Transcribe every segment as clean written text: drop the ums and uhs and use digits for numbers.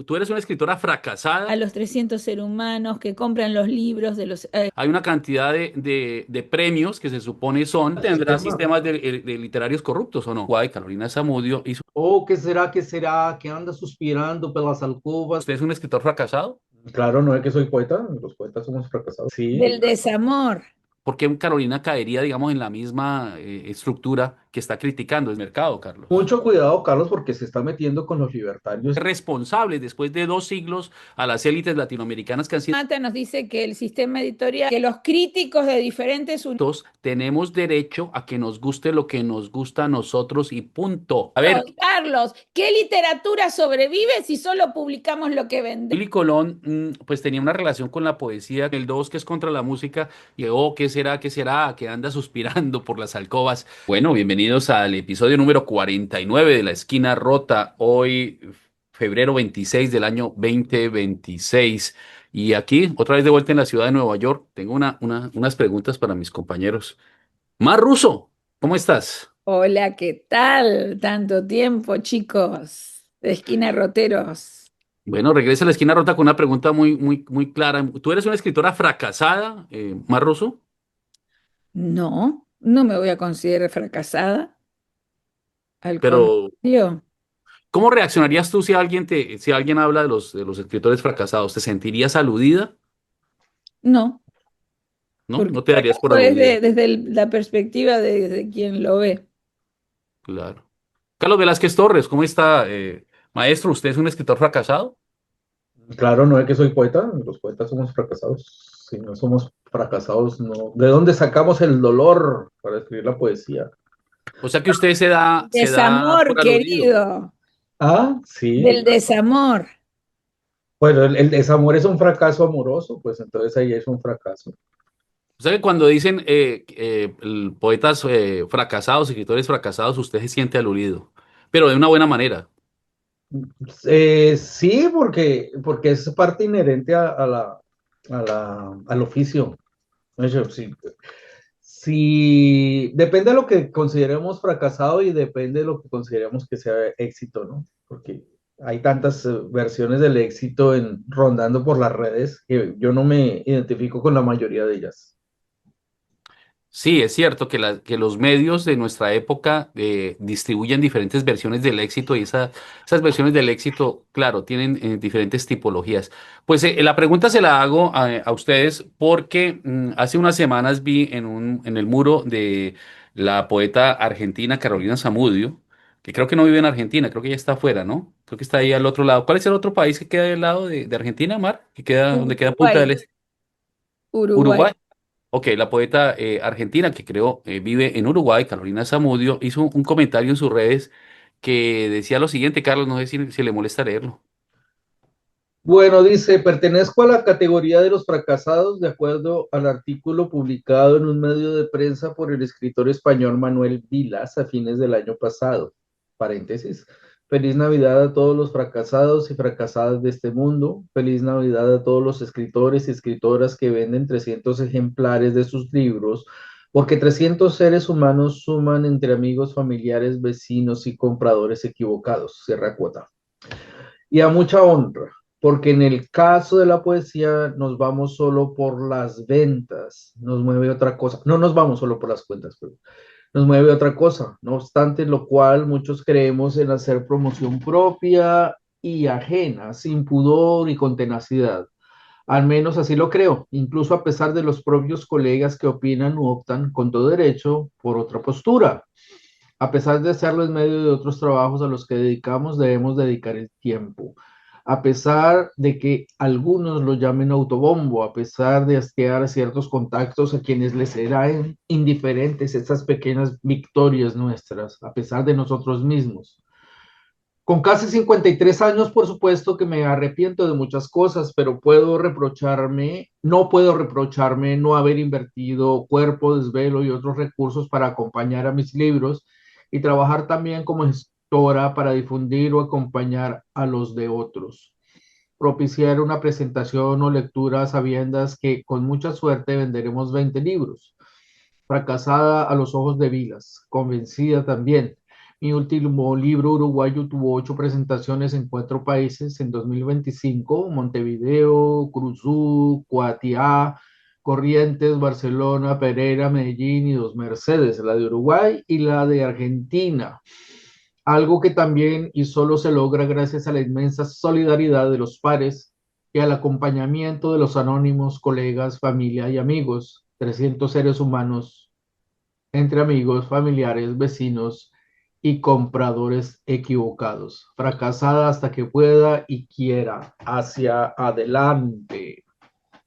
Tú eres una escritora A fracasada. los 300 seres humanos que compran los libros de los... Hay una cantidad de premios que se supone son. ¿Tendrá Sistema. sistemas de literarios corruptos o no? Guay, Carolina Zamudio hizo. Oh, ¿qué será? ¿Qué será? Que anda suspirando por las alcobas. ¿Usted es un escritor fracasado? Claro, no es que soy poeta, los poetas somos fracasados. Sí, del desamor. ¿Por qué Carolina caería, digamos, en la misma estructura que está criticando el mercado, Carlos? mucho cuidado, Carlos, porque se está metiendo con los libertarios. Responsables después de 2 siglos a las élites latinoamericanas que han sido. Mata nos dice que el sistema editorial, que los críticos de diferentes Todos tenemos derecho a que nos guste lo que nos gusta a nosotros y punto. A ver, Carlos, ¿qué literatura sobrevive si solo publicamos lo que vende? Willy Colón, pues tenía una relación con la poesía, el 2 que es contra la música, y oh, ¿qué será? ¿Qué será? Que anda suspirando por las alcobas. Bueno, bienvenidos al episodio número 49 de La Esquina Rota, hoy febrero 26 del año 2026. Y aquí, otra vez de vuelta en la ciudad de Nueva York, tengo unas preguntas para mis compañeros. Mar Russo, ¿cómo estás? Hola, ¿qué tal? Tanto tiempo, chicos, de esquina roteros. Bueno, regresa a La Esquina Rota con una pregunta muy clara. ¿Tú eres una escritora fracasada, Mar Russo? No, no me voy a considerar fracasada, al Pero, contrario, ¿cómo reaccionarías tú si alguien habla de los escritores fracasados? ¿Te sentirías aludida? no, ¿No? porque No te darías por fracaso es aludida. desde la perspectiva de quien lo ve. Claro. Carlos Velázquez Torres, ¿cómo está? Maestro, ¿usted es un escritor fracasado? Claro, no es que soy poeta, los poetas somos fracasados. Si no somos fracasados, no. ¿De dónde sacamos el dolor para escribir la poesía? O sea que usted se da Desamor, por aludido. querido, Ah, sí. del desamor. Bueno, el desamor es un fracaso amoroso, pues entonces ahí es un fracaso. O sea que cuando dicen poetas fracasados, escritores fracasados, usted se siente aludido, pero de una buena manera. Sí, porque es parte inherente al oficio. De hecho, sí, sí, depende de lo que consideremos fracasado y depende de lo que consideremos que sea éxito, ¿no? Porque hay tantas versiones del éxito rondando por las redes que yo no me identifico con la mayoría de ellas. Sí, es cierto que los medios de nuestra época distribuyen diferentes versiones del éxito y esas versiones del éxito, claro, tienen diferentes tipologías. Pues la pregunta se la hago a ustedes porque hace unas semanas vi en el muro de la poeta argentina Carolina Zamudio, que creo que no vive en Argentina, creo que ella está afuera, ¿no? Creo que está ahí al otro lado. ¿Cuál es el otro país que queda del lado de Argentina, Mar? Que queda, donde queda Punta del Uruguay, Este. Uruguay. Uruguay. Ok, la poeta argentina que creo vive en Uruguay, Carolina Zamudio, hizo un comentario en sus redes que decía lo siguiente, Carlos, no sé si le molesta leerlo. Bueno, dice, pertenezco a la categoría de los fracasados de acuerdo al artículo publicado en un medio de prensa por el escritor español Manuel Vilas a fines del año pasado. Paréntesis. Feliz Navidad a todos los fracasados y fracasadas de este mundo. Feliz Navidad a todos los escritores y escritoras que venden 300 ejemplares de sus libros, porque 300 seres humanos suman entre amigos, familiares, vecinos y compradores equivocados. Cierra cuota. Y a mucha honra, porque en el caso de la poesía nos vamos solo por las ventas, nos mueve otra cosa, no nos vamos solo por las cuentas, pero nos mueve otra cosa, no obstante lo cual muchos creemos en hacer promoción propia y ajena, sin pudor y con tenacidad. Al menos así lo creo, incluso a pesar de los propios colegas que opinan u optan con todo derecho por otra postura. A pesar de hacerlo en medio de otros trabajos a los que dedicamos, debemos dedicar el tiempo. A pesar de que algunos lo llamen autobombo, a pesar de asquear a ciertos contactos a quienes les serán indiferentes estas pequeñas victorias nuestras, a pesar de nosotros mismos. Con casi 53 años, por supuesto que me arrepiento de muchas cosas, pero no puedo reprocharme no haber invertido cuerpo, desvelo y otros recursos para acompañar a mis libros y trabajar también como gestora para difundir o acompañar a los de otros. Propiciar una presentación o lectura a sabiendas que con mucha suerte venderemos 20 libros. Fracasada a los ojos de Vilas, convencida también, Mi último libro, Uruguayo, tuvo 8 presentaciones en 4 países en 2025: Montevideo, Cruzú, Cuatiá, Corrientes, Barcelona, Pereira, Medellín y dos Mercedes, la de Uruguay y la de Argentina. Algo que también y solo se logra gracias a la inmensa solidaridad de los pares y al acompañamiento de los anónimos, colegas, familia y amigos. 300 seres humanos entre amigos, familiares, vecinos y compradores equivocados. Fracasada hasta que pueda y quiera. Hacia adelante.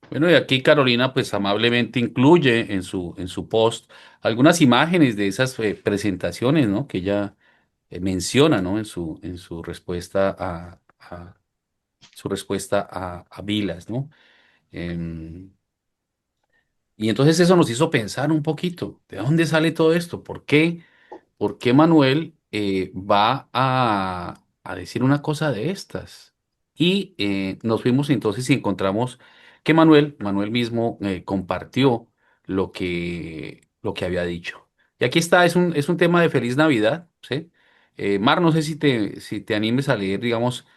Bueno, y aquí Carolina pues amablemente incluye en su post algunas imágenes de esas presentaciones, ¿no? Que ella menciona, ¿no? En su respuesta su respuesta a Vilas, ¿no? Em, y entonces eso nos hizo pensar un poquito, ¿de dónde sale todo esto? ¿Por qué Manuel va a decir una cosa de estas? Y nos fuimos entonces y encontramos que Manuel mismo compartió lo que había dicho. Y aquí está, es un tema de Feliz Navidad, ¿sí? Mar, no sé si te animes a leer, digamos,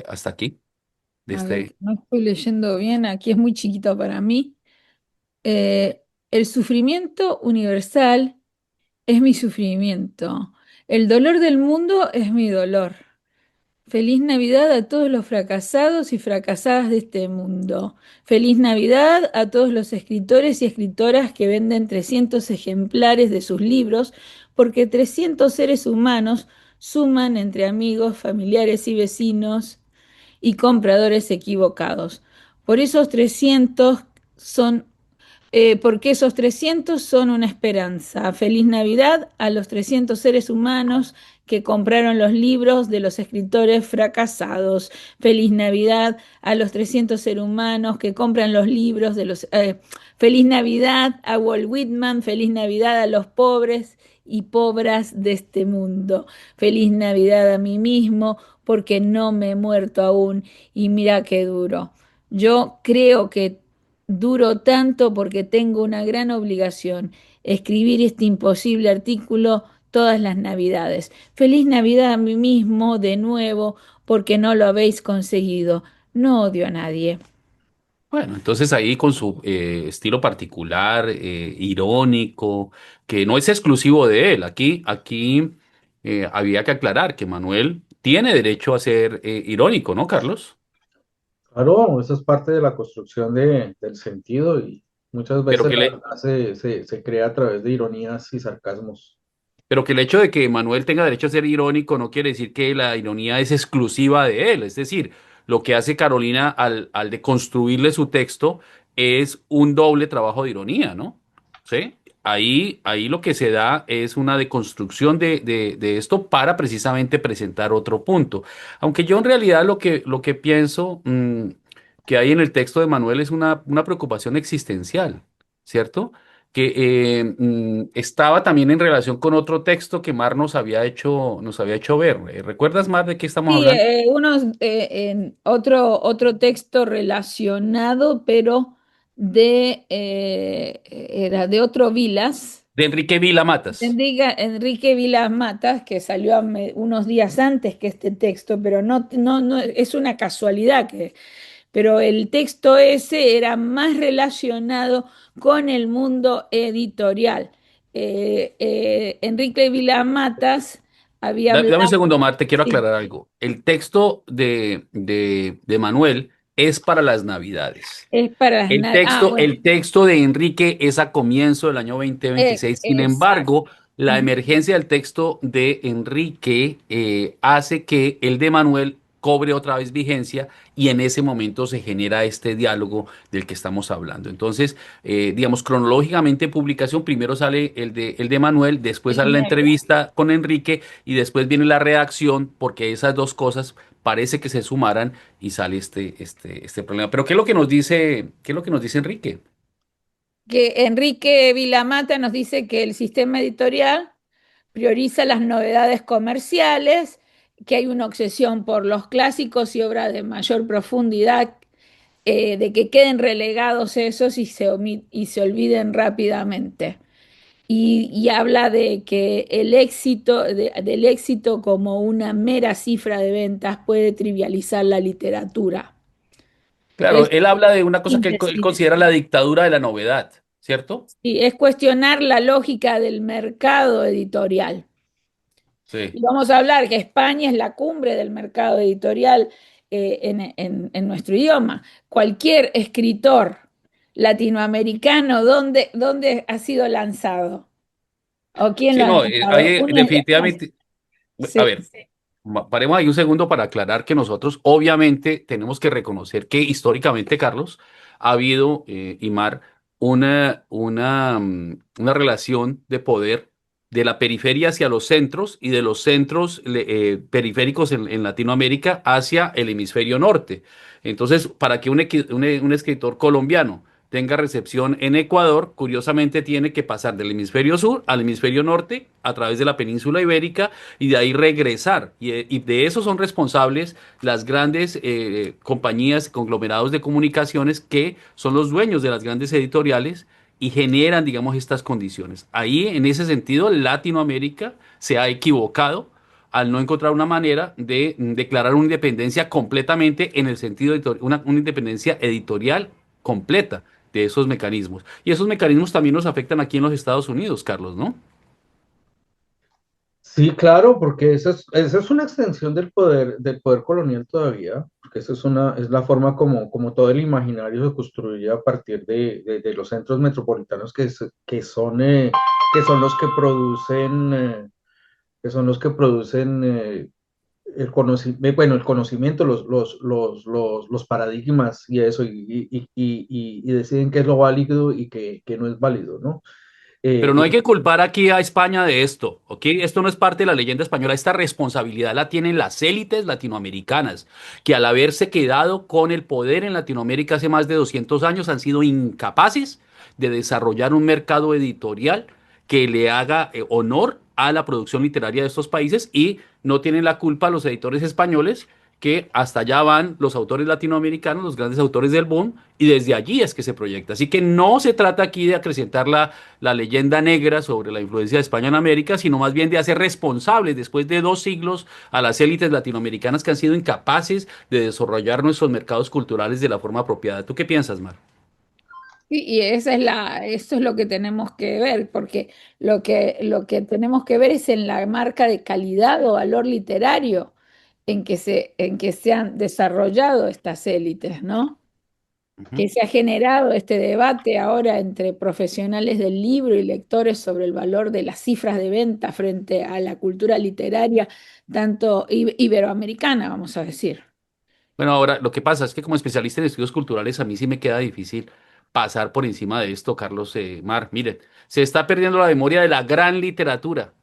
hasta aquí, de A ver, que este. no estoy leyendo bien, aquí es muy chiquito para mí. El sufrimiento universal es mi sufrimiento. El dolor del mundo es mi dolor. Feliz Navidad a todos los fracasados y fracasadas de este mundo. Feliz Navidad a todos los escritores y escritoras que venden 300 ejemplares de sus libros, porque 300 seres humanos suman entre amigos, familiares y vecinos y compradores equivocados. Por esos 300 son porque esos 300 son una esperanza. Feliz Navidad a los 300 seres humanos que compraron los libros de los escritores fracasados. Feliz Navidad a los 300 seres humanos que compran los libros de los... feliz Navidad a Walt Whitman. Feliz Navidad a los pobres y pobres de este mundo. Feliz Navidad a mí mismo porque no me he muerto aún y mira qué duro. Yo creo que duro tanto porque tengo una gran obligación, escribir este imposible artículo todas las Navidades. Feliz Navidad a mí mismo de nuevo porque no lo habéis conseguido. No odio a nadie. Bueno, entonces ahí con su estilo particular, irónico, que no es exclusivo de él. Aquí había que aclarar que Manuel tiene derecho a ser irónico, ¿no, Carlos? Claro, eso es parte de la construcción del sentido y muchas Pero veces que la le, verdad se crea a través de ironías y sarcasmos. Pero que el hecho de que Manuel tenga derecho a ser irónico no quiere decir que la ironía es exclusiva de él. Es decir, lo que hace Carolina al de construirle su texto es un doble trabajo de ironía, ¿no? ¿Sí? Ahí lo que se da es una deconstrucción de esto para precisamente presentar otro punto. Aunque yo en realidad lo que pienso que hay en el texto de Manuel es una preocupación existencial, ¿cierto? Que estaba también en relación con otro texto que Mar nos había hecho ver. ¿Recuerdas, Mar, de qué estamos Sí, hablando? en otro texto relacionado, pero era de otro Vilas. De Enrique Vila Matas. Enrique Vilas Matas, que salió unos días antes que este texto, pero no es una casualidad pero el texto ese era más relacionado con el mundo editorial. Enrique Vilas Matas había Dame un hablado, segundo, Mar, te quiero sí, aclarar algo. El texto de Manuel es para las Navidades. es para bueno, El texto de Enrique es a comienzo del año 2026. Sin exacto. embargo, la Ujú. emergencia del texto de Enrique hace que el de Manuel cobre otra vez vigencia y en ese momento se genera este diálogo del que estamos hablando. Entonces, digamos, cronológicamente publicación, primero sale el de Manuel, después sale Feliz la Navidad. entrevista con Enrique y después viene la redacción porque esas dos cosas parece que se sumaran y sale este problema. Pero ¿qué es lo que nos dice, qué es lo que nos dice Enrique? Que Enrique Vilamata nos dice que el sistema editorial prioriza las novedades comerciales, que hay una obsesión por los clásicos y obras de mayor profundidad, de que queden relegados esos y se olviden rápidamente. y habla de que el éxito, del éxito como una mera cifra de ventas puede trivializar la literatura. Claro, Es él habla de una cosa que él síntesis. considera la dictadura de la novedad, ¿cierto? Sí, es cuestionar la lógica del mercado editorial. Y Sí. vamos a hablar que España es la cumbre del mercado editorial en nuestro idioma. Cualquier escritor latinoamericano, ¿dónde ha sido lanzado? ¿O quién lo Sí, ha no, lanzado? ahí definitivamente, a Sí. ver, paremos ahí un segundo para aclarar que nosotros obviamente tenemos que reconocer que históricamente, Carlos, ha habido, Imar, una relación de poder de la periferia hacia los centros y de los centros periféricos en Latinoamérica hacia el hemisferio norte. Entonces, para que un escritor colombiano tenga recepción en Ecuador, curiosamente tiene que pasar del hemisferio sur al hemisferio norte a través de la península ibérica y de ahí regresar. Y de eso son responsables las grandes compañías, conglomerados de comunicaciones que son los dueños de las grandes editoriales y generan, digamos, estas condiciones. Ahí, en ese sentido, Latinoamérica se ha equivocado al no encontrar una manera de declarar una independencia completamente en el sentido de una independencia editorial completa de esos mecanismos. Y esos mecanismos también nos afectan aquí en los Estados Unidos, Carlos, ¿no? Sí, claro, porque esa es una extensión del poder colonial todavía, porque esa es la forma como todo el imaginario se construye a partir de los centros metropolitanos que son los que producen, el conocimiento, bueno, el conocimiento, los paradigmas y eso, y deciden qué es lo válido y qué no es válido, ¿no? Pero no Eh, hay que culpar aquí a España de esto, ¿ok? Esto no es parte de la leyenda española. Esta responsabilidad la tienen las élites latinoamericanas, que al haberse quedado con el poder en Latinoamérica hace más de 200 años han sido incapaces de desarrollar un mercado editorial que le haga honor a la producción literaria de estos países y no tienen la culpa los editores españoles que hasta allá van los autores latinoamericanos, los grandes autores del boom, y desde allí es que se proyecta. Así que no se trata aquí de acrecentar la leyenda negra sobre la influencia de España en América, sino más bien de hacer responsables después de 2 siglos a las élites latinoamericanas que han sido incapaces de desarrollar nuestros mercados culturales de la forma apropiada. ¿Tú qué piensas, Mar? Y eso es lo que tenemos que ver, porque lo que tenemos que ver es en la marca de calidad o valor literario en que se han desarrollado estas élites, ¿no? Ujú. Que se ha generado este debate ahora entre profesionales del libro y lectores sobre el valor de las cifras de venta frente a la cultura literaria, tanto iberoamericana, vamos a decir. Bueno, ahora lo que pasa es que como especialista en estudios culturales a mí sí me queda difícil pasar por encima de esto, Carlos Mar. Miren, se está perdiendo la memoria de la gran literatura,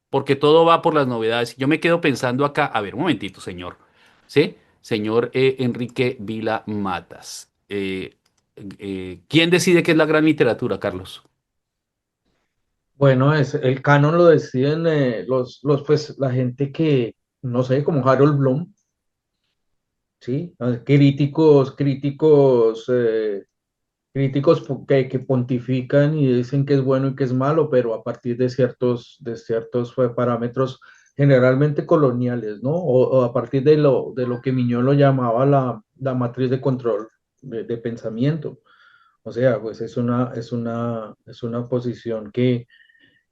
porque todo va por las novedades. Yo me quedo pensando acá, a ver, un momentito, señor. ¿Sí? Señor Enrique Vila Matas. ¿Quién decide qué es la gran literatura, Carlos? Bueno, el canon lo deciden pues, la gente que, no sé, como Harold Bloom, ¿sí? Críticos que pontifican y dicen que es bueno y que es malo, pero a partir de ciertos parámetros generalmente coloniales, ¿no? O a partir de lo que Miñón lo llamaba la matriz de control de pensamiento. O sea, pues es una posición que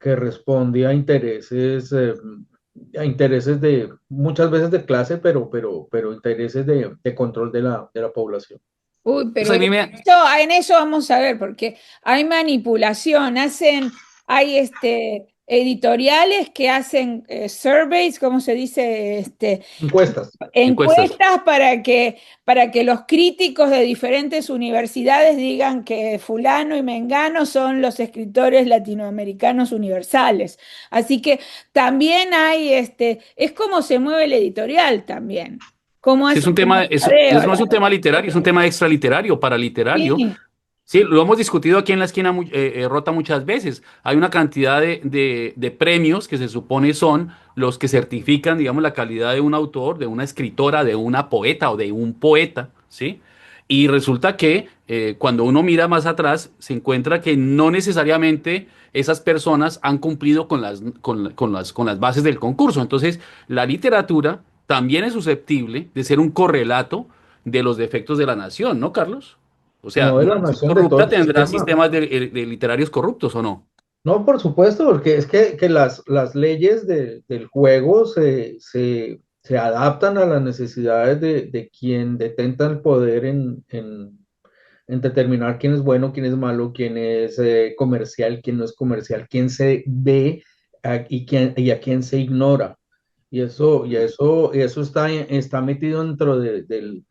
responde a intereses de muchas veces de clase, pero intereses de control de la población. Uy, Pues pero a mí me, en eso vamos a ver, porque hay manipulación, hay editoriales que hacen surveys, ¿cómo se dice? Encuestas. encuestas. Encuestas para que los críticos de diferentes universidades digan que fulano y mengano son los escritores latinoamericanos universales. Así que también es como se mueve el editorial también, cómo Sí, es hace un el tema, mercadeo. no es un tema literario, es un tema extraliterario, paraliterario. Sí. Sí, lo hemos discutido aquí en la esquina rota muchas veces. Hay una cantidad de premios que se supone son los que certifican, digamos, la calidad de un autor, de una escritora, de una poeta o de un poeta, ¿sí? Y resulta que cuando uno mira más atrás, se encuentra que no necesariamente esas personas han cumplido con con las bases del concurso. Entonces, la literatura también es susceptible de ser un correlato de los defectos de la nación, ¿no, Carlos? O sea, No de una la nación nación, de todo corrupta el tendrá sistema. sistemas de literarios corruptos, ¿o no? No, por supuesto, porque es que las leyes del juego se adaptan a las necesidades de quien detenta el poder en determinar quién es bueno, quién es malo, quién es comercial, quién no es comercial, quién se ve y a quién se ignora. Y eso está metido dentro del,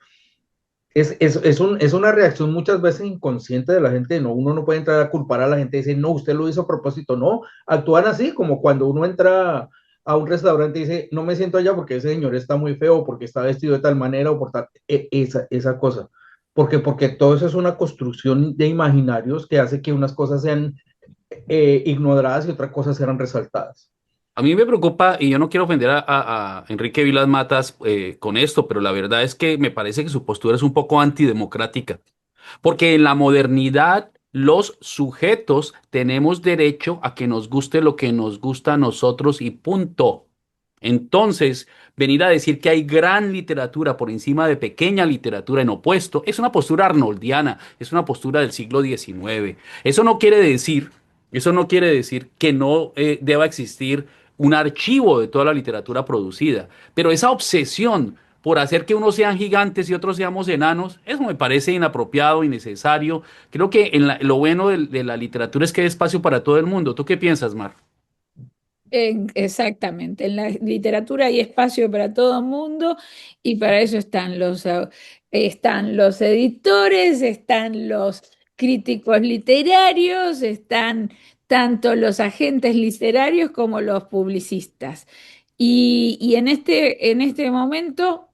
es una reacción muchas veces inconsciente de la gente, no, uno no puede entrar a culpar a la gente y decir, no, usted lo hizo a propósito, no, actúan así como cuando uno entra a un restaurante y dice, no me siento allá porque ese señor está muy feo, porque está vestido de tal manera o por tal, esa cosa, porque todo eso es una construcción de imaginarios que hace que unas cosas sean ignoradas y otras cosas sean resaltadas. A mí me preocupa, y yo no quiero ofender a Enrique Vilas Matas con esto, pero la verdad es que me parece que su postura es un poco antidemocrática. Porque en la modernidad los sujetos tenemos derecho a que nos guste lo que nos gusta a nosotros y punto. Entonces, venir a decir que hay gran literatura por encima de pequeña literatura en opuesto es una postura arnoldiana, es una postura del siglo XIX. Eso no quiere decir, eso no quiere decir que no deba existir un archivo de toda la literatura producida, pero esa obsesión por hacer que unos sean gigantes y otros seamos enanos, eso me parece inapropiado, innecesario. Creo que lo bueno de la literatura es que hay espacio para todo el mundo. ¿Tú qué piensas, Mar? Exactamente, en la literatura hay espacio para todo el mundo y para eso están los editores, están los críticos literarios, están tanto los agentes literarios como los publicistas. Y en este momento,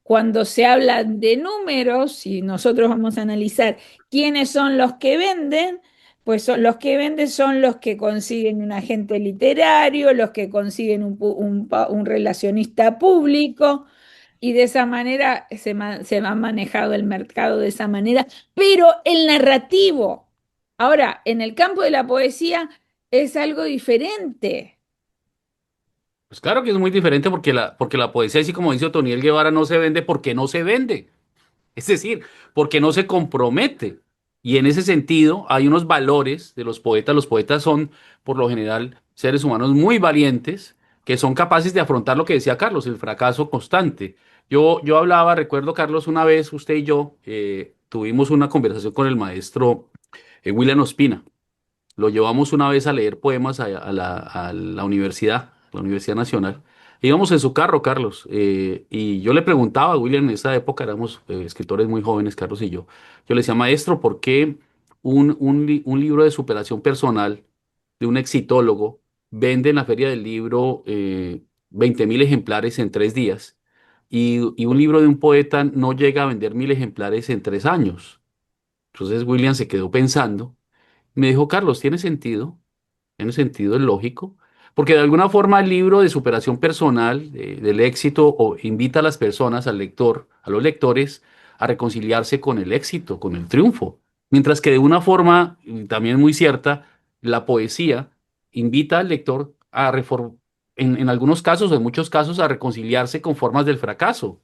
cuando se habla de números, y nosotros vamos a analizar quiénes son los que venden, pues los que venden son los que consiguen un agente literario, los que consiguen un relacionista público, y de esa manera se ha manejado el mercado de esa manera. Pero el narrativo, ahora, en el campo de la poesía es algo diferente. Pues claro que es muy diferente porque la poesía, así como dice Otoniel Guevara, no se vende porque no se vende. Es decir, porque no se compromete. Y en ese sentido hay unos valores de los poetas. Los poetas son, por lo general, seres humanos muy valientes que son capaces de afrontar lo que decía Carlos, el fracaso constante. Yo hablaba, recuerdo, Carlos, una vez usted y yo tuvimos una conversación con el maestro William Ospina. Lo llevamos una vez a leer poemas a la Universidad Nacional. Íbamos en su carro, Carlos, y yo le preguntaba a William, en esa época éramos escritores muy jóvenes, Carlos y yo le decía, maestro, ¿por qué un libro de superación personal de un exitólogo vende en la feria del libro 20.000 ejemplares en 3 días y un libro de un poeta no llega a vender 1.000 ejemplares en 3 años? Entonces William se quedó pensando. Me dijo, Carlos, tiene sentido, es lógico, porque de alguna forma el libro de superación personal, del éxito, invita a las personas, al lector, a los lectores, a reconciliarse con el éxito, con el triunfo. Mientras que de una forma también muy cierta, la poesía invita al lector en algunos casos, en muchos casos, a reconciliarse con formas del fracaso.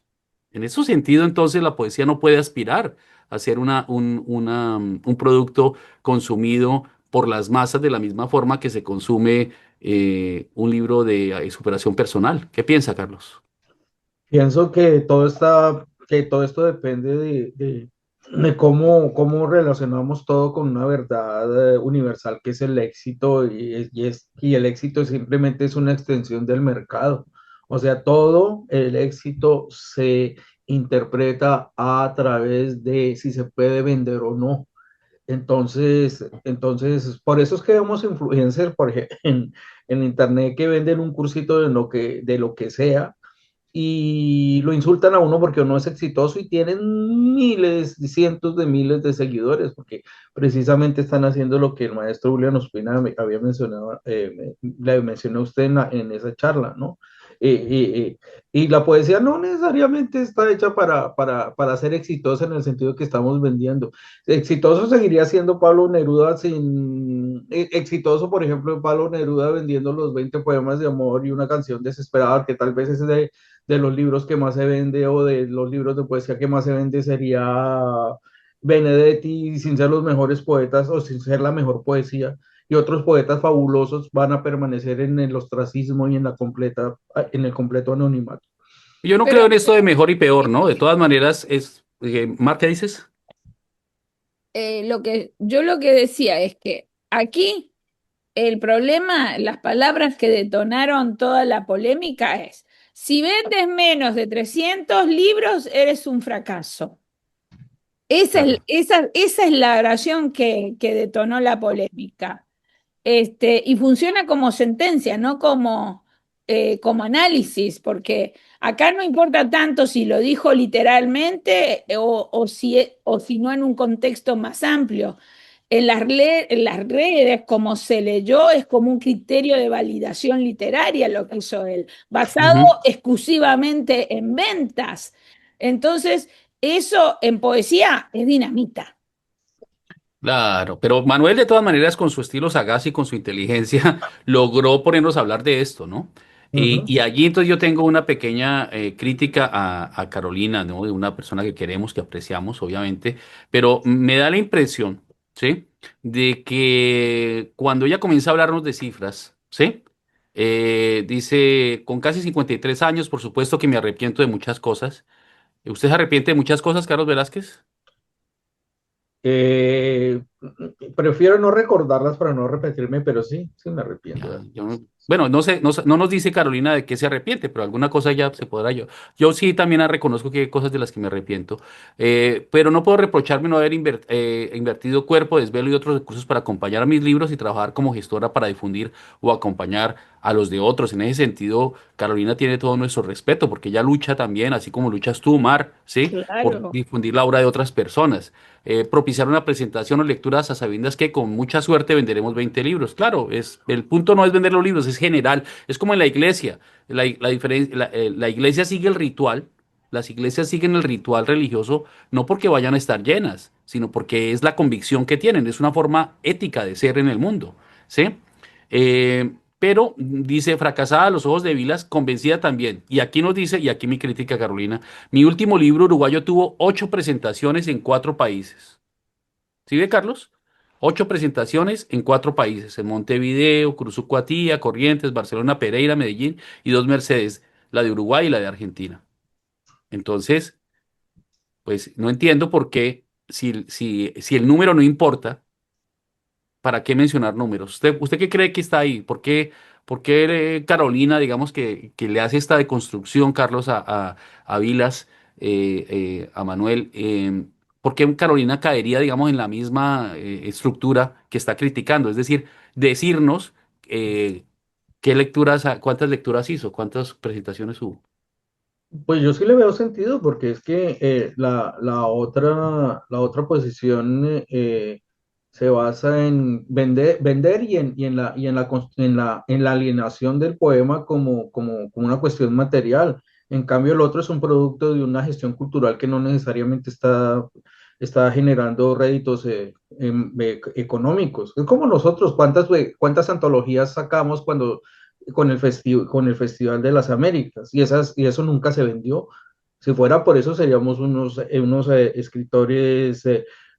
En ese sentido, entonces, la poesía no puede aspirar a ser un producto consumido por las masas de la misma forma que se consume un libro de superación personal. ¿Qué piensa, Carlos? Pienso que todo esto depende de cómo relacionamos todo con una verdad universal que es el éxito y el éxito simplemente es una extensión del mercado. O sea, todo el éxito se interpreta a través de si se puede vender o no. Entonces, por eso es que vemos influencers, en internet que venden un cursito de lo que sea y lo insultan a uno porque uno es exitoso y tienen miles, cientos de miles de seguidores, porque precisamente están haciendo lo que el maestro Julián Ospina había mencionado, le mencionó a usted en esa charla, ¿no? Y la poesía no necesariamente está hecha para ser exitosa en el sentido que estamos vendiendo. Exitoso seguiría siendo Pablo Neruda exitoso, por ejemplo, Pablo Neruda vendiendo los 20 poemas de amor y una canción desesperada, que tal vez es de los libros que más se vende o de los libros de poesía que más se vende sería Benedetti, sin ser los mejores poetas o sin ser la mejor poesía. Y otros poetas fabulosos van a permanecer en el ostracismo y en el completo anonimato. Yo no Pero creo en esto de mejor y peor, ¿no? De todas maneras, Mar, ¿qué dices? lo que decía es que aquí el problema, las palabras que detonaron toda la polémica es, si vendes menos de 300 libros, eres un fracaso. Claro. Esa es la oración que detonó la polémica. Y funciona como sentencia, no como análisis, porque acá no importa tanto si lo dijo literalmente o si no en un contexto más amplio. En las redes, como se leyó, es como un criterio de validación literaria lo que hizo él, basado Ujú. exclusivamente en ventas. Entonces, eso en poesía es dinamita. Claro, pero Manuel de todas maneras con su estilo sagaz y con su inteligencia logró ponernos a hablar de esto, ¿no? Ujú. Y allí entonces yo tengo una pequeña crítica a Carolina, ¿no? De una persona que queremos, que apreciamos, obviamente, pero me da la impresión, ¿sí? De que cuando ella comienza a hablarnos de cifras, ¿sí? Dice, con casi 53 años, por supuesto que me arrepiento de muchas cosas. ¿Usted se arrepiente de muchas cosas, Carlos Velázquez? Eh, Prefiero no recordarlas para no repetirme, pero sí, sí me arrepiento de Ya, algo. bueno, no sé, no nos dice Carolina de qué se arrepiente, pero alguna cosa ya se podrá yo. Yo sí también reconozco que hay cosas de las que me arrepiento, pero no puedo reprocharme no haber invertido cuerpo, desvelo y otros recursos para acompañar a mis libros y trabajar como gestora para difundir o acompañar a los de otros. En ese sentido, Carolina tiene todo nuestro respeto, porque ella lucha también, así como luchas tú, Mar, ¿sí? Por Claro. difundir la obra de otras personas, propiciar una presentación o lecturas a sabiendas que con mucha suerte venderemos 20 libros. Claro, el punto no es vender los libros, es general. Es como en la iglesia. La iglesia sigue el ritual. Las iglesias siguen el ritual religioso no porque vayan a estar llenas, sino porque es la convicción que tienen. Es una forma ética de ser en el mundo. ¿Sí? Pero dice, fracasada a los ojos de Vilas, convencida también. Y aquí nos dice, y aquí mi crítica, Carolina, mi último libro uruguayo tuvo 8 presentaciones en 4 países. ¿Sí ve, Carlos? 8 presentaciones en 4 países, en Montevideo, Curuzucuatía, Corrientes, Barcelona, Pereira, Medellín y 2 Mercedes, la de Uruguay y la de Argentina. Entonces, pues no entiendo por qué, si el número no importa, ¿para qué mencionar números? ¿Usted qué cree que está ahí? ¿Por qué Carolina, digamos, que le hace esta deconstrucción, Carlos, a Vilas, a Manuel? ¿Por qué Carolina caería, digamos, en la misma estructura que está criticando? Es decir, decirnos eh, cuántas lecturas hizo, cuántas presentaciones hubo. Pues yo sí le veo sentido porque es que la otra posición se basa en vender y en la alienación del poema como una cuestión material. En cambio, el otro es un producto de una gestión cultural que no necesariamente está generando réditos económicos. Es como nosotros, ¿cuántas antologías sacamos con el Festival de las Américas? Y eso nunca se vendió. Si fuera por eso, seríamos unos escritores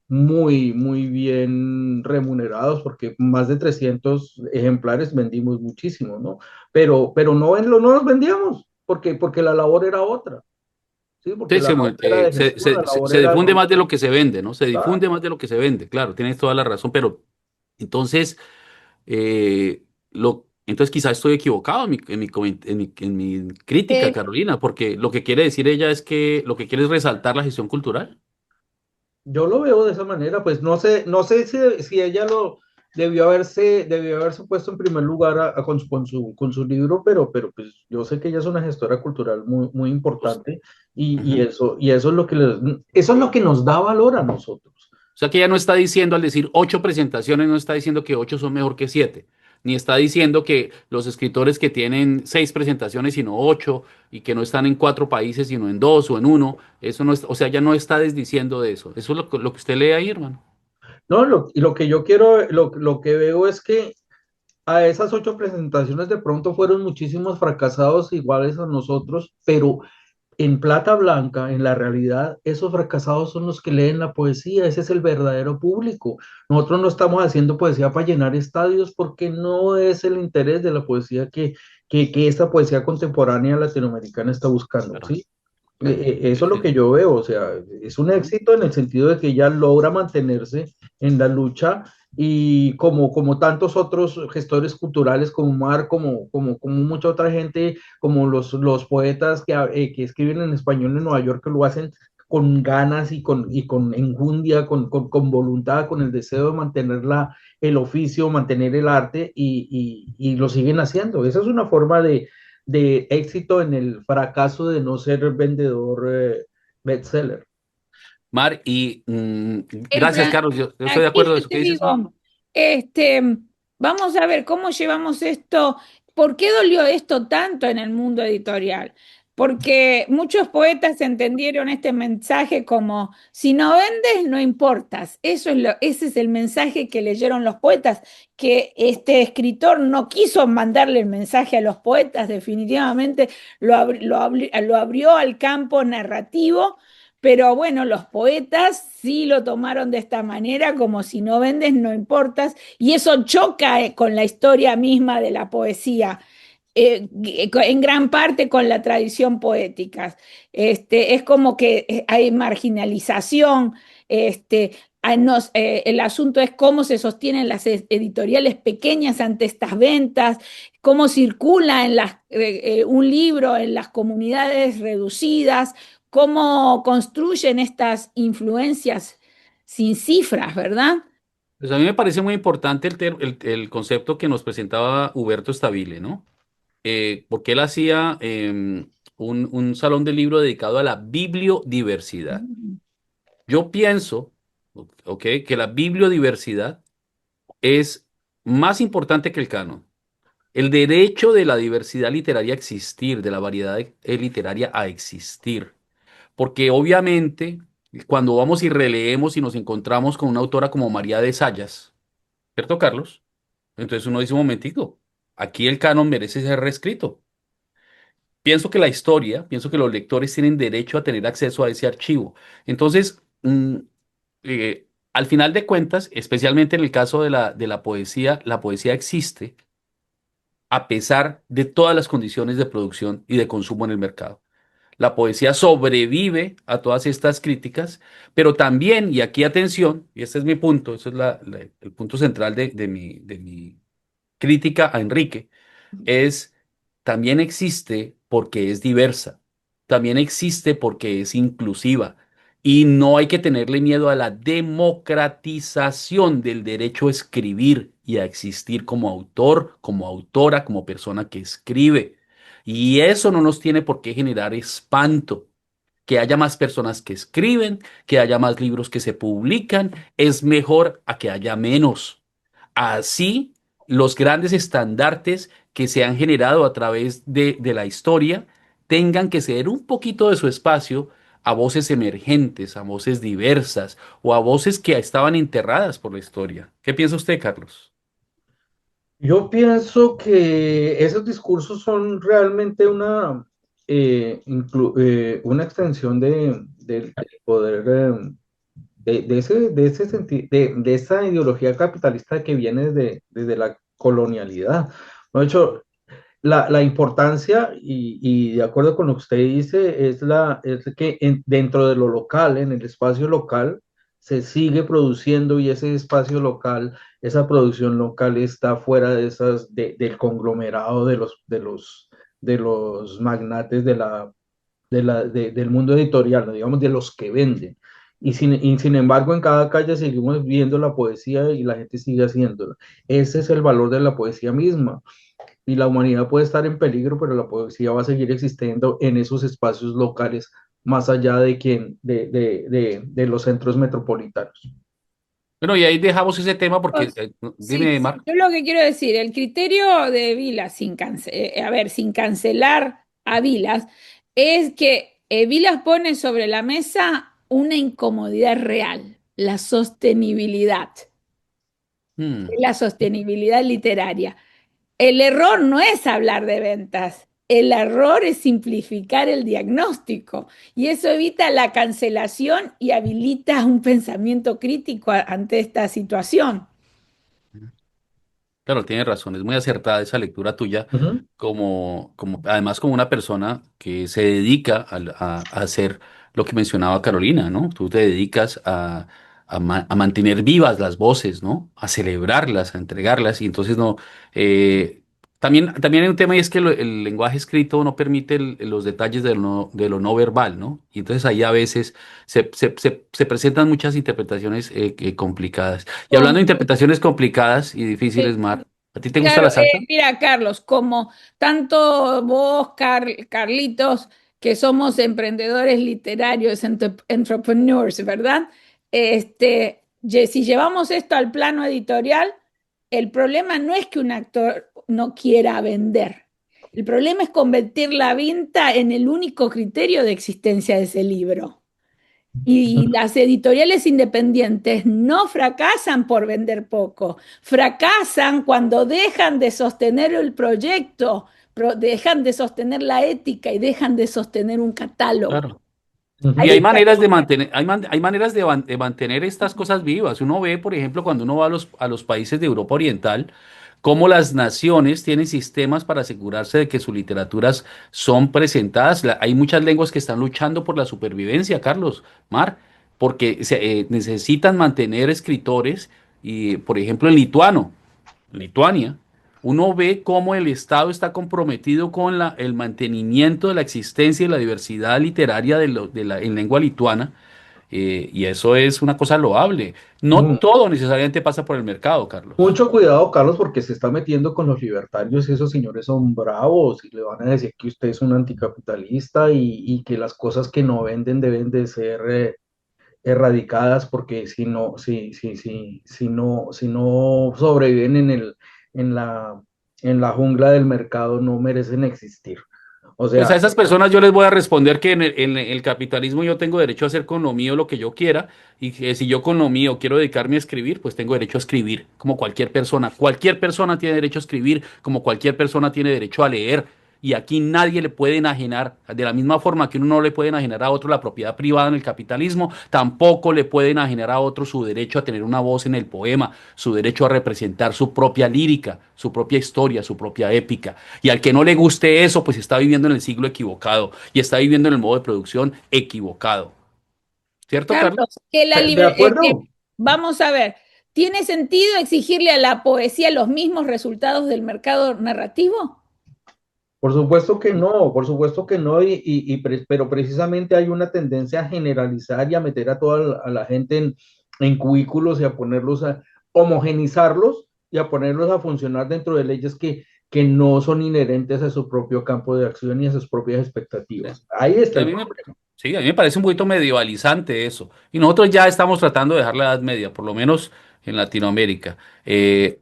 muy bien remunerados, porque más de 300 ejemplares vendimos muchísimo, ¿no? Pero no los vendíamos, porque la labor era otra, ¿sí? Porque Sí, la labor era de gestión, la labor se era difunde más de económica. lo que se vende, ¿no? Se Ah, difunde más de lo que se vende, claro, tienes toda la razón, pero entonces, entonces quizás estoy equivocado en mi crítica, Eh, Carolina, porque lo que quiere decir ella es que lo que quiere es resaltar la gestión cultural. yo lo veo de esa manera, pues no sé si ella debió haberse puesto en primer lugar con su libro, pero pues yo sé que ella es una gestora cultural muy Pues, importante y ujú. eso es lo que nos da valor a nosotros. O sea que ella no está diciendo, al decir 8 presentaciones, no está diciendo que 8 son mejor que 7. ni está diciendo que los escritores que tienen 6 presentaciones, sino 8, y que no están en 4 países, sino en 2 o en uno, eso no es, o sea, ya no está desdiciendo de eso. Eso es lo que usted lee ahí, hermano. No, y lo que yo quiero, lo que veo es que a esas 8 presentaciones de pronto fueron muchísimos fracasados iguales a nosotros, pero en plata blanca, en la realidad, esos fracasados son los que leen la poesía, ese es el verdadero público. Nosotros no estamos haciendo poesía para llenar estadios porque no es el interés de la poesía que esta poesía contemporánea latinoamericana está buscando, Claro, ¿sí? claro. Eso es lo que yo veo, o sea, es un Ujú. éxito en el sentido de que ella logra mantenerse en la lucha y como tantos otros gestores culturales como Mar, como mucha otra gente, como los poetas que escriben en español en Nueva York, que lo hacen con ganas y con enjundia, con voluntad, con el deseo de mantener el oficio, mantener el arte y lo siguen haciendo. Esa es una forma de éxito en el fracaso de no ser vendedor bestseller. Mar, y gracias, Efra, Carlos, yo estoy de aquí acuerdo de yo eso te que dices, ¿no? digo, este, vamos a ver cómo llevamos esto. ¿Por qué dolió esto tanto en el mundo editorial? Porque muchos poetas entendieron este mensaje como, si no vendes, no importas. Ese es el mensaje que leyeron los poetas, que este escritor no quiso mandarle el mensaje a los poetas, definitivamente lo abrió al campo narrativo, pero bueno, los poetas sí lo tomaron de esta manera, como si no vendes, no importas, y eso choca con la historia misma de la poesía, en gran parte con la tradición poética. Es como que hay marginalización, el asunto es cómo se sostienen las editoriales pequeñas ante estas ventas, cómo circula un libro en las comunidades reducidas, cómo construyen estas influencias sin cifras, ¿verdad? Pues a mí me parece muy importante el concepto que nos presentaba Huberto Stabile, ¿no? Porque él hacía un salón de libro dedicado a la bibliodiversidad. Yo pienso, ok, que la bibliodiversidad es más importante que el canon. El derecho de la diversidad literaria a existir, de la variedad literaria a existir. Porque obviamente, cuando vamos y releemos y nos encontramos con una autora como María de Sayas, ¿cierto, Carlos? Entonces uno dice un momentico, aquí el canon merece ser reescrito. Pienso que la historia, pienso que los lectores tienen derecho a tener acceso a ese archivo. Entonces, al final de cuentas, especialmente en el caso la poesía existe a pesar de todas las condiciones de producción y de consumo en el mercado. La poesía sobrevive a todas estas críticas, pero también, y aquí atención, y este es mi punto, ese es el punto central de mi crítica a Enrique, es también existe porque es diversa, también existe porque es inclusiva y no hay que tenerle miedo a la democratización del derecho a escribir y a existir como autor, como autora, como persona que escribe. Y eso no nos tiene por qué generar espanto. Que haya más personas que escriben, que haya más libros que se publican, es mejor a que haya menos. Así, los grandes estandartes que se han generado a través de la historia tengan que ceder un poquito de su espacio a voces emergentes, a voces diversas o a voces que estaban enterradas por la historia. ¿Qué piensa usted, Carlos? Yo pienso que esos discursos son realmente una extensión del poder de esa ideología capitalista que viene desde la colonialidad. De hecho, la importancia, y de acuerdo con lo que usted dice, es que dentro de lo local, en el espacio local, se sigue produciendo y ese espacio local, esa producción local está fuera del conglomerado de los magnates del mundo editorial, ¿no? Digamos, de los que venden. Y sin embargo, en cada calle seguimos viendo la poesía y la gente sigue haciéndola. Ese es el valor de la poesía misma y la humanidad puede estar en peligro, pero la poesía va a seguir existiendo en esos espacios locales, más allá de los centros metropolitanos. Bueno, y ahí dejamos ese tema porque, no, Sí, dime, sí, Mar. yo lo que quiero decir, el criterio de Vilas, a ver, sin cancelar a Vilas, es que Vilas pone sobre la mesa una incomodidad real, Mm, la sostenibilidad literaria. El error no es hablar de ventas, el error es simplificar el diagnóstico y eso evita la cancelación y habilita un pensamiento crítico ante esta situación. claro, tienes razón, es muy acertada esa lectura tuya, Ujú. además como una persona que se dedica a hacer lo que mencionaba Carolina, ¿no? Tú te dedicas a mantener vivas las voces, ¿no? A celebrarlas, a entregarlas, y entonces no. eh, también hay un tema y es que el lenguaje escrito no permite los detalles de lo no verbal, ¿no? Y entonces ahí a veces se presentan muchas interpretaciones complicadas. Y hablando de Como, interpretaciones complicadas y difíciles, sí, Mar, ¿a ti te gusta claro, la salsa? mira, Carlos, como tanto vos, Carlitos, que somos emprendedores literarios, entrepreneurs, ¿verdad? Si llevamos esto al plano editorial, el problema no es que un actor no quiera vender. El problema es convertir la venta en el único criterio de existencia de ese libro. Y las editoriales independientes no fracasan por vender poco, fracasan cuando dejan de sostener el proyecto, dejan de sostener la ética y dejan de sostener un catálogo. Claro. Y Ahí Ujú. hay está. maneras de mantener, hay maneras de mantener estas cosas vivas. Uno ve, por ejemplo, cuando uno va a los países de Europa Oriental, cómo las naciones tienen sistemas para asegurarse de que sus literaturas son presentadas. Hay muchas lenguas que están luchando por la supervivencia, Carlos, Mar, porque necesitan mantener escritores y, por ejemplo, en Lituania, uno ve cómo el Estado está comprometido con el mantenimiento de la existencia y la diversidad literaria en lengua lituana, y eso es una cosa loable. No Mm. todo necesariamente pasa por el mercado, Carlos. Mucho cuidado, Carlos, porque se está metiendo con los libertarios y esos señores son bravos y le van a decir que usted es un anticapitalista y que las cosas que no venden deben de ser erradicadas porque si no sobreviven en la, en la jungla del mercado no merecen existir. O Pues a sea, esas personas yo les voy a responder que en el capitalismo yo tengo derecho a hacer con lo mío lo que yo quiera, y que si yo con lo mío quiero dedicarme a escribir, pues tengo derecho a escribir como cualquier persona. Cualquier persona tiene derecho a escribir como cualquier persona tiene derecho a leer. Y aquí nadie le puede enajenar, de la misma forma que uno no le puede enajenar a otro la propiedad privada en el capitalismo, tampoco le puede enajenar a otro su derecho a tener una voz en el poema, su derecho a representar su propia lírica, su propia historia, su propia épica. Y al que no le guste eso, pues está viviendo en el siglo equivocado y está viviendo en el modo de producción equivocado. ¿Cierto, Carlos? Carlos, de acuerdo. vamos a ver, ¿tiene sentido exigirle a la poesía los mismos resultados del mercado narrativo? Por supuesto que no, pero precisamente hay una tendencia a generalizar y a meter a toda la gente en cubículos y a ponerlos a homogenizarlos y a ponerlos a funcionar dentro de leyes que no son inherentes a su propio campo de acción y a sus propias Sí. expectativas. Ahí está Y a el mí me, problema. sí, a mí me parece un poquito medievalizante eso. Y nosotros ya estamos tratando de dejar la Edad Media, por lo menos en Latinoamérica.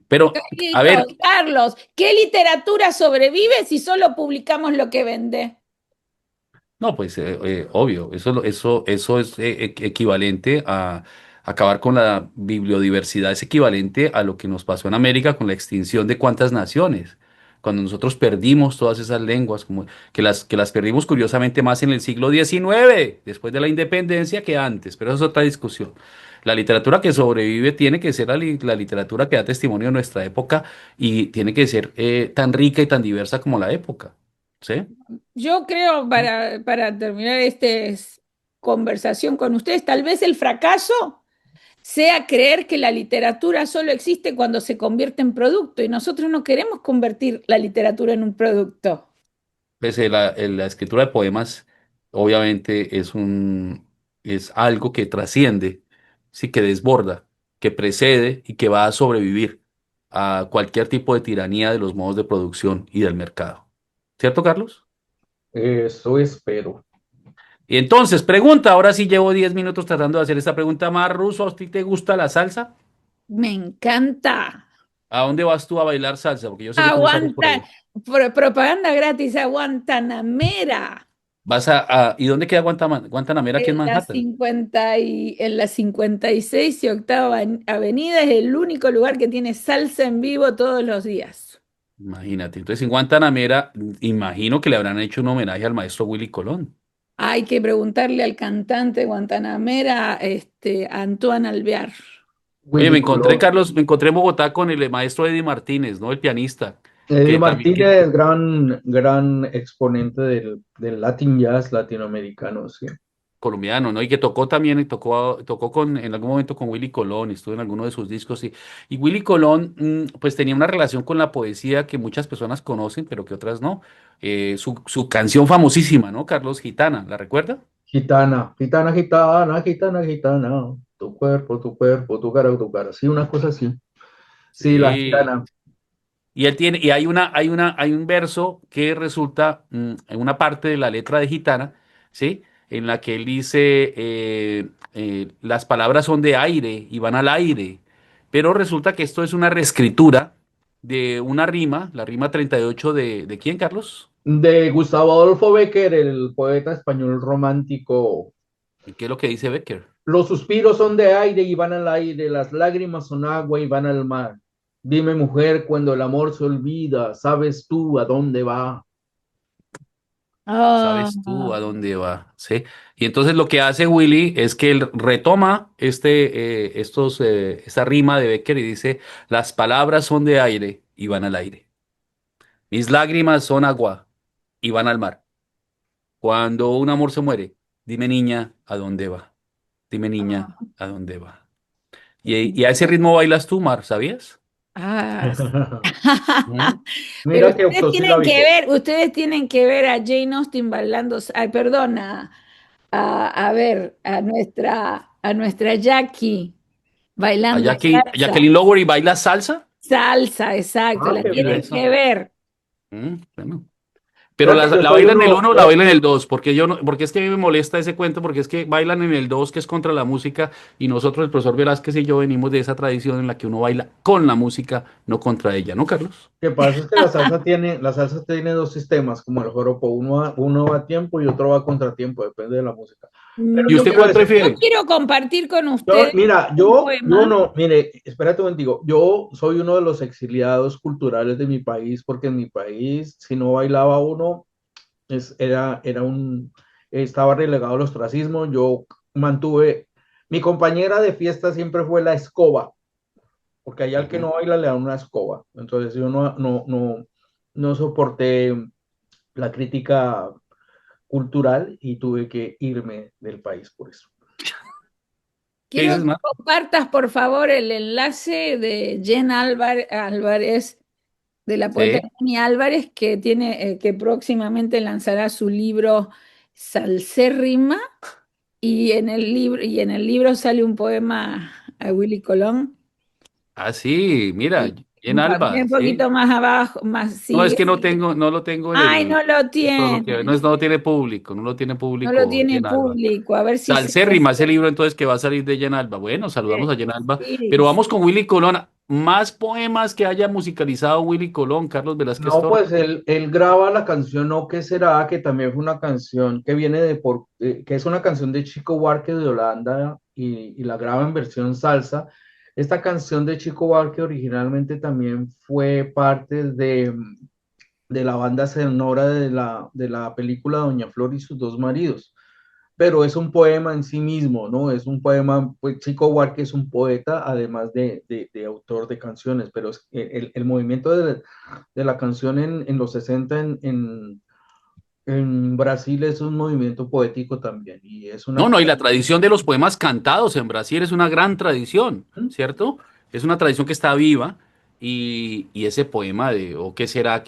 Pero, a ver, Carlitos, Carlos, ¿qué literatura sobrevive si solo publicamos lo que vende? no, pues obvio, eso es equivalente a acabar con la bibliodiversidad, es equivalente a lo que nos pasó en América con la extinción de cuántas naciones. Cuando nosotros perdimos todas esas lenguas, como que las perdimos curiosamente más en el siglo XIX, después de la independencia, que antes, pero eso es otra discusión. La literatura que sobrevive tiene que ser la literatura que da testimonio de nuestra época y tiene que ser tan rica y tan diversa como la época. ¿Sí? Yo creo, para terminar esta conversación con ustedes, tal vez el fracaso sea creer que la literatura solo existe cuando se convierte en producto y nosotros no queremos convertir la literatura en un producto. Pues la escritura de poemas obviamente es algo que trasciende, sí, que desborda, que precede y que va a sobrevivir a cualquier tipo de tiranía de los modos de producción y del mercado. ¿Cierto, Carlos? Eso espero. Y entonces, pregunta, ahora sí llevo 10 minutos tratando de hacer esta pregunta más ruso, ¿a ti te gusta la salsa? Me encanta. ¿A dónde vas tú a bailar salsa? Porque yo sé que tú no sales por Aguanta, ahí. propaganda gratis a Guantanamera. ¿Y dónde queda Guantanamera aquí en Manhattan? En la 56 y octava avenida es el único lugar que tiene salsa en vivo todos los días. Imagínate. Entonces en Guantanamera, imagino que le habrán hecho un homenaje al maestro Willy Colón. Hay que preguntarle al cantante guantanamera, Antoine Alvear. Oye, Willy Colón. Carlos, me encontré en Bogotá con el maestro Eddie Martínez, ¿no? El pianista, Eddie que también, Martínez, gran exponente del Latin Jazz latinoamericano, sí. colombiano, ¿no? Y que tocó también, en algún momento con Willy Colón, estuvo en alguno de sus discos, y Willy Colón, pues tenía una relación con la poesía que muchas personas conocen, pero que otras no. Su canción famosísima, ¿no? Carlos Gitana, ¿la recuerda? Gitana, gitana, gitana, gitana, gitana. Tu cuerpo, tu cara. Sí, una cosa así. Sí, la Sí. gitana. Y él tiene, y hay un verso que resulta, en una parte de la letra de Gitana, ¿sí? En la que él dice, las palabras son de aire y van al aire. Pero resulta que esto es una reescritura de una rima, la rima 38 ¿de quién, Carlos? De Gustavo Adolfo Bécquer, el poeta español romántico. ¿Y qué es lo que dice Becker? Los suspiros son de aire y van al aire, las lágrimas son agua y van al mar. Dime, mujer, cuando el amor se olvida, ¿sabes tú a dónde va? Ah, ¿Sabes tú a dónde va? ¿Sí? Y entonces lo que hace Willy es que él retoma esta rima de Becker y dice, las palabras son de aire y van al aire. Mis lágrimas son agua y van al mar. Cuando un amor se muere, dime niña, ¿a dónde va? Dime niña, ¿a dónde va? Y a ese ritmo bailas tú, Mar, ¿sabías? ah. ¿Mm? Pero Mira que octosilábico. ustedes tienen que ver a Jane Austen bailando, ay, perdón, a ver, a nuestra Jackie bailando A salsa. Jacqueline Lowery baila salsa. Salsa, exacto, Ah, la qué Mira tienen bien. que eso. ver. Bueno. Pero Vea que yo la soy bailan en el uno, uno o la bailan en el dos, porque yo no, porque es que a mí me molesta ese cuento, porque es que bailan en el dos, que es contra la música, y nosotros, el profesor Velázquez y yo, venimos de esa tradición en la que uno baila con la música, no contra ella, ¿no, Carlos? que pasa es que la salsa tiene dos sistemas, como el joropo, uno va a tiempo y otro va a contratiempo, depende de la música. Pero ¿Y yo usted quiero cuál decir, Yo prefiere? quiero compartir con ustedes mira, un yo poema. no, mire, espérate un momentico, yo soy uno de los exiliados culturales de mi país, porque en mi país, si no bailaba uno, estaba relegado al ostracismo. Yo mantuve, mi compañera de fiesta siempre fue la escoba, porque allá al que Ujú. no baila le dan una escoba. Entonces yo no soporté la crítica cultural y tuve que irme del país por eso. ¿Qué Quiero dices, que Mar? compartas, por favor, el enlace de Álvarez, de la poeta Sí. Jenny Álvarez, que próximamente lanzará su libro Salsérrima, y en el libro sale un poema a Willy Colón. Ah, sí, mira, Y en Alba, un sí. poquito más abajo, más No, es sigue, que sigue. no lo tengo en Ay, no lo esto lo que, no, tiene, no lo tiene público, no lo tiene no lo público tiene en Alba. público. A ver si se Salsérrima, ese libro entonces que va a salir de Jen Alba. Bueno, saludamos a Jen Alba, sí, pero vamos con Willy Colón. Más poemas que haya musicalizado Willy Colón, Carlos Velázquez No, Torres. pues él graba la canción No ¿Qué será? Que también fue una canción que viene que es una canción de Chico Buarque de Holanda y la graba en versión salsa. Esta canción de Chico Buarque originalmente también fue parte de la banda sonora de la película Doña Flor y sus dos maridos, pero es un poema en sí mismo, ¿no? Es un poema, pues Chico Buarque es un poeta, además de autor de canciones, pero el movimiento de la canción en los 60 en Brasil es un movimiento poético también, y es No, una... no, y la tradición de los poemas cantados en Brasil es una gran tradición, ¿cierto? Es una tradición que está viva y ese poema de ¿o qué será?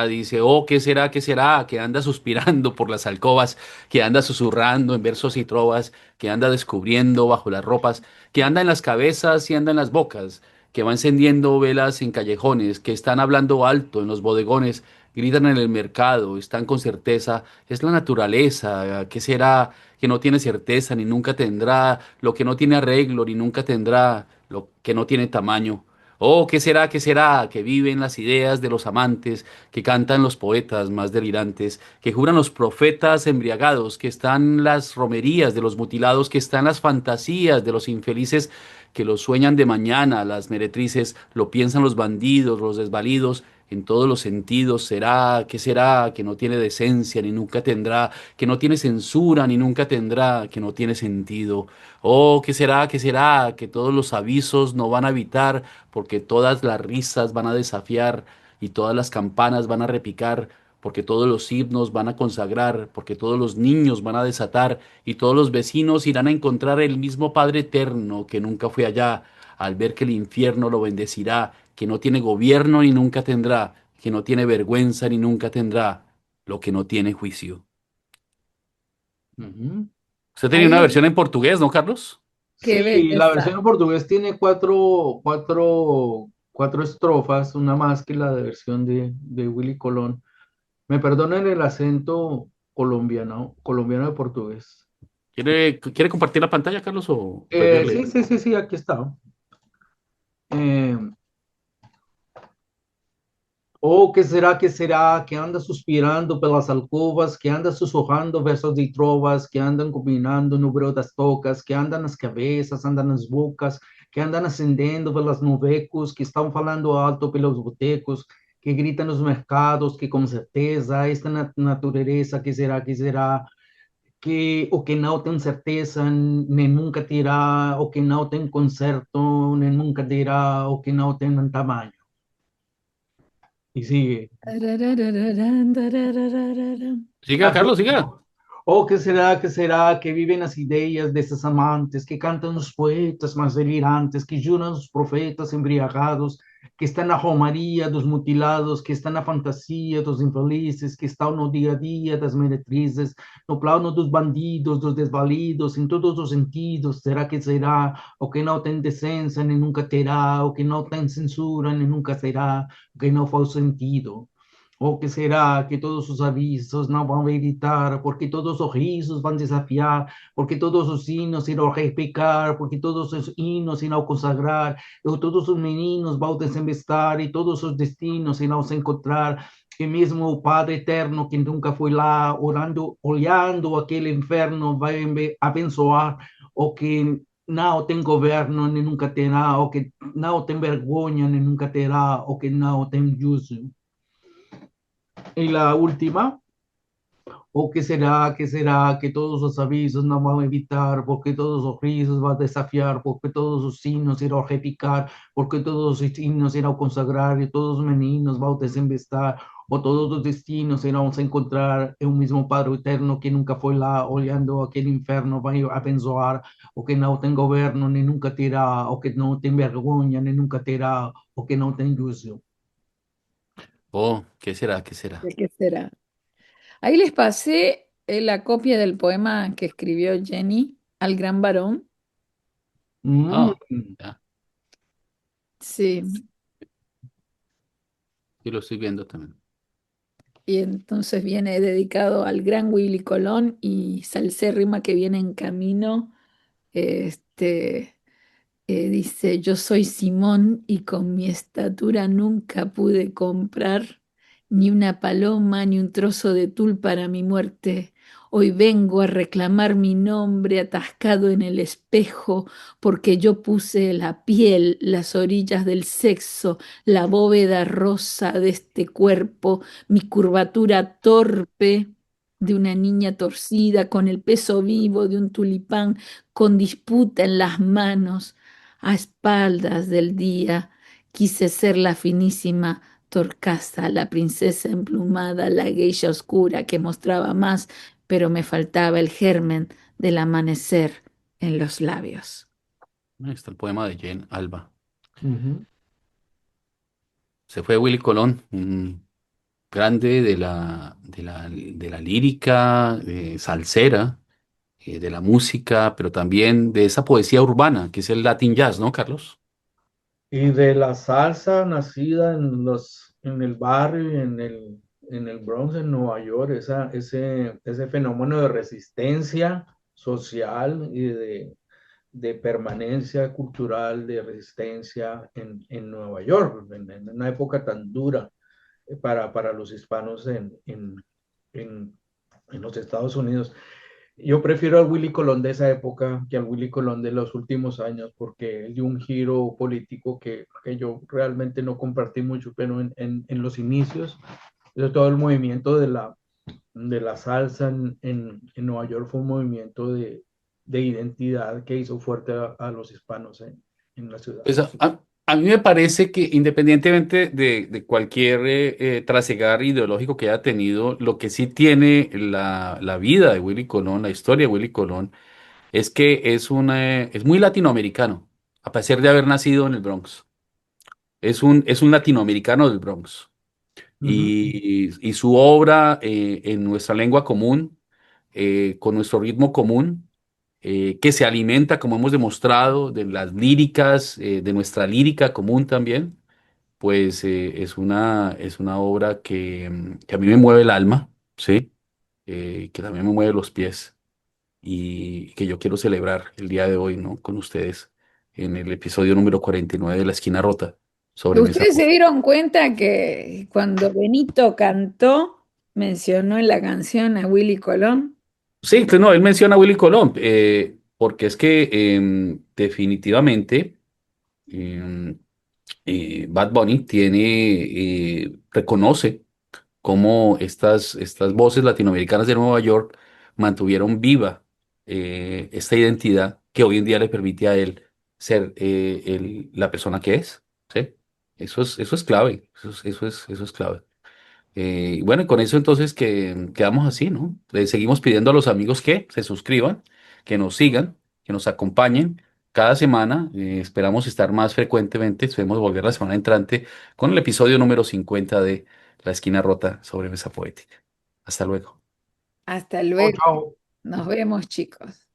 Dice, oh, qué será? Que anda suspirando por las alcobas, que anda susurrando en versos y trovas, que anda descubriendo bajo las ropas, que anda en las cabezas y anda en las bocas, que va encendiendo velas en callejones, que están hablando alto en los bodegones, gritan en el mercado, están con certeza, es la naturaleza, ¿qué será? Que no tiene certeza ni nunca tendrá, lo que no tiene arreglo ni nunca tendrá, lo que no tiene tamaño. Oh, ¿qué será, qué será? Que viven las ideas de los amantes, que cantan los poetas más delirantes, que juran los profetas embriagados, que están las romerías de los mutilados, que están las fantasías de los infelices, que lo sueñan de mañana, las meretrices, lo piensan los bandidos, los desvalidos, en todos los sentidos. Será, que no tiene decencia ni nunca tendrá, que no tiene censura ni nunca tendrá, que no tiene sentido. Oh, qué será, que todos los avisos no van a evitar, porque todas las risas van a desafiar y todas las campanas van a repicar, porque todos los himnos van a consagrar, porque todos los niños van a desatar y todos los vecinos irán a encontrar el mismo Padre eterno que nunca fue allá, al ver que el infierno lo bendecirá, que no tiene gobierno ni nunca tendrá, que no tiene vergüenza ni nunca tendrá, lo que no tiene juicio. Ujú. Usted tenía Ahí una les, versión en portugués, ¿no, Carlos? qué Sí, la versión belleza. en portugués tiene cuatro estrofas, una más que la de versión de Willy Colón. Me perdonen el acento colombiano de portugués. ¿Quiere compartir la pantalla, Carlos, o prefiere Sí, leer? sí, sí, sí, aquí está. Eh, Oh, que será, que anda suspirando pelas alcovas, que anda sussurrando versos de trovas, que andan combinando no breu das tocas, que anda nas cabeças, anda nas bocas, que andan acendendo pelas nuvecos, que estão falando alto pelos botecos, que grita nos mercados, que com certeza esta natureza que será, que o que não tem certeza nem nunca terá, o que não tem concerto nem nunca terá, o que não tem tamanho. E sigue. Tararararán, tararararán. Siga, Así Carlos, siga. oh, que será que viven as ideias desses amantes, que cantam os poetas mais delirantes, que juram os profetas embriagados, que estão na romaria dos mutilados, que estão na fantasia dos infelizes, que estão no dia a dia das meretrizes, no plano dos bandidos, dos desvalidos, em todos os sentidos. Será que será? O que não tem decência, nem nunca terá, o que não tem censura, nem nunca será, o que não faz sentido. Ou que será que todos os avisos não vão evitar, porque todos os risos vão desafiar, porque todos os hinos irão repicar, porque todos os hinos irão consagrar, e todos os meninos vão desembestar, e todos os destinos irão se encontrar, e mesmo o Padre Eterno, que nunca foi lá, orando, olhando aquele inferno, vai abençoar o que não tem governo, nem nunca terá, o que não tem vergonha, nem nunca terá, o que não tem juízo. Y la última, o qué será que todos los avisos no van a evitar, porque todos los risos van a desafiar, porque todos los signos irán a repicar, porque todos los signos irán a consagrar, y todos los meninos van a desembestar, o todos los destinos irán a encontrar en un mismo Padre Eterno que nunca fue lá, olhando aquel infierno, va a abençoar, o que no tem governo, ni nunca terá, o que no tem vergonha, ni nunca terá, o que no tem juicio. Oh, ¿qué será, qué será? ¿De qué será? Ahí les pasé la copia del poema que escribió Jenny al gran varón. Mm. Ah, ya, Sí, sí lo estoy viendo también. y entonces viene dedicado al gran Willy Colón y Salsérrima que viene en camino. Este, dice, yo soy Simón y con mi estatura nunca pude comprar ni una paloma ni un trozo de tul para mi muerte. Hoy vengo a reclamar mi nombre atascado en el espejo porque yo puse la piel, las orillas del sexo, la bóveda rosa de este cuerpo, mi curvatura torpe de una niña torcida con el peso vivo de un tulipán con disputa en las manos a espaldas del día. Quise ser la finísima Torcasa, la princesa emplumada, la geisha oscura que mostraba más, pero me faltaba el germen del amanecer en los labios. Ahí está el poema de Jane Alba. Ujú. Se fue Willy Colón, un grande de la lírica, salsera, de la música, pero también de esa poesía urbana, que es el Latin Jazz, ¿no, Carlos? Y de la salsa nacida en el barrio, en el Bronx, en Nueva York, ese fenómeno de resistencia social y de permanencia cultural, de resistencia en Nueva York, en una época tan dura para los hispanos en, en los Estados Unidos. Yo prefiero al Willy Colón de esa época que al Willy Colón de los últimos años, porque él dio un giro político que yo realmente no compartí mucho, pero en los inicios de todo el movimiento de la salsa en Nueva York fue un movimiento de identidad que hizo fuerte a los hispanos en la ciudad. Pues a mí me parece que independientemente de cualquier trasegar ideológico que haya tenido, lo que sí tiene la vida de Willy Colón, la historia de Willy Colón, es que es muy latinoamericano, a pesar de haber nacido en el Bronx. Es un latinoamericano del Bronx. Ujú. Y su obra en nuestra lengua común, con nuestro ritmo común, que se alimenta, como hemos demostrado, de las líricas, de nuestra lírica común también, pues es una obra que a mí me mueve el alma, ¿sí? Que también me mueve los pies y que yo quiero celebrar el día de hoy, ¿no? Con ustedes en el episodio número 49 de La Esquina Rota sobre Mesa ¿Ustedes se Poética. dieron cuenta que cuando Benito cantó, mencionó en la canción a Willy Colón? Sí, pues no, él menciona a Willy Colón, porque es que definitivamente em, Bad Bunny reconoce cómo estas voces latinoamericanas de Nueva York mantuvieron viva esta identidad que hoy en día le permite a él ser la persona que es, ¿sí? Eso es clave, eso es clave. Y bueno, y con eso entonces que quedamos así, ¿no? Le seguimos pidiendo a los amigos que se suscriban, que nos sigan, que nos acompañen cada semana. Esperamos estar más frecuentemente, esperemos volver la semana entrante con el episodio número 50 de La Esquina Rota sobre Mesa Poética. Hasta luego. Hasta Chao, luego. chao. Nos vemos, chicos.